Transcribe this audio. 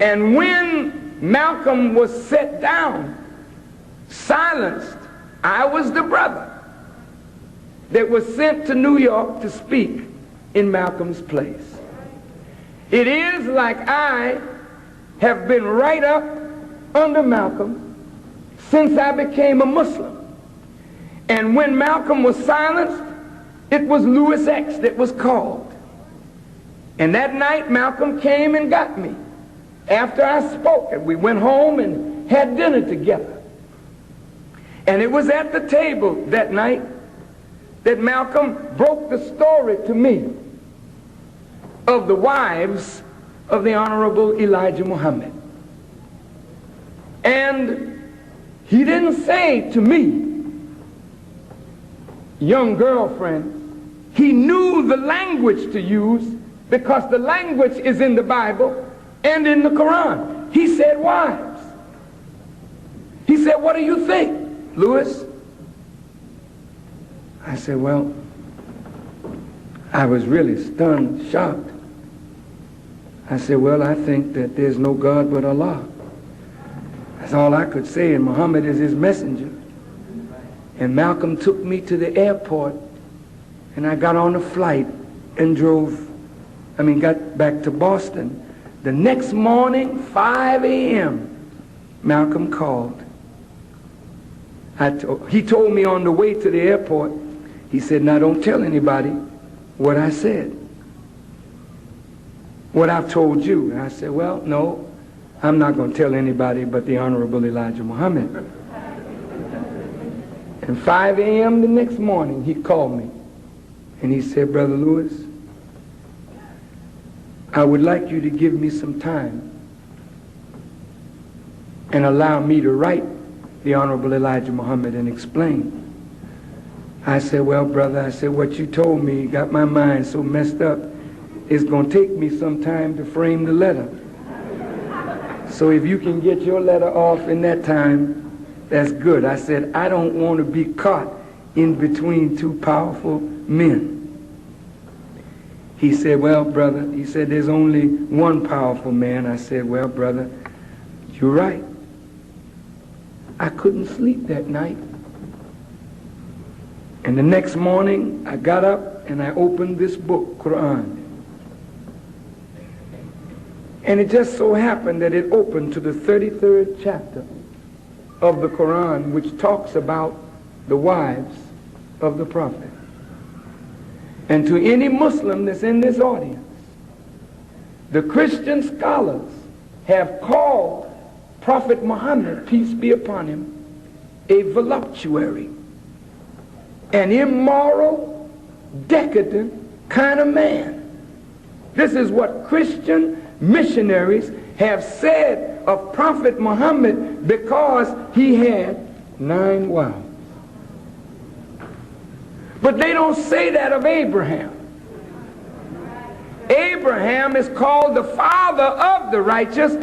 And when Malcolm was set down, silenced, I was the brother that was sent to New York to speak in Malcolm's place. It is like I have been right up under Malcolm since I became a Muslim. And when Malcolm was silenced, it was Louis X that was called. And that night Malcolm came and got me after I spoke, and we went home and had dinner together. And it was at the table that night that Malcolm broke the story to me of the wives of the Honorable Elijah Muhammad. And he didn't say to me, young girlfriend. He knew the language to use because the language is in the Bible and in the Quran. He said wives. He said, what do you think, Louis? I said, well, I was really stunned, shocked. I said, well, I think that there's no God but Allah. That's all I could say, and Muhammad is his messenger. And Malcolm took me to the airport, and I got on a flight and got back to Boston. The next morning, 5 a.m., Malcolm called. He told me on the way to the airport, he said, now don't tell anybody what I said, what I've told you. And I said, well, no, I'm not going to tell anybody but the Honorable Elijah Muhammad. And 5 a.m. the next morning, he called me, and he said, Brother Louis, I would like you to give me some time and allow me to write the Honorable Elijah Muhammad and explain. I said, well, brother, I said, what you told me got my mind so messed up, it's going to take me some time to frame the letter. So if you can get your letter off in that time, that's good. I said, I don't want to be caught in between two powerful men. He said, well, brother, he said, there's only one powerful man. I said, well, brother, you're right. I couldn't sleep that night. And the next morning, I got up and I opened this book, Quran. And it just so happened that it opened to the 33rd chapter of the Quran, which talks about the wives of the Prophet. And to any Muslim that's in this audience, the Christian scholars have called Prophet Muhammad, peace be upon him, a voluptuary, an immoral, decadent kind of man. This is what Christian missionaries have said of Prophet Muhammad because he had 9 wives. But they don't say that of Abraham. Abraham is called the father of the righteous.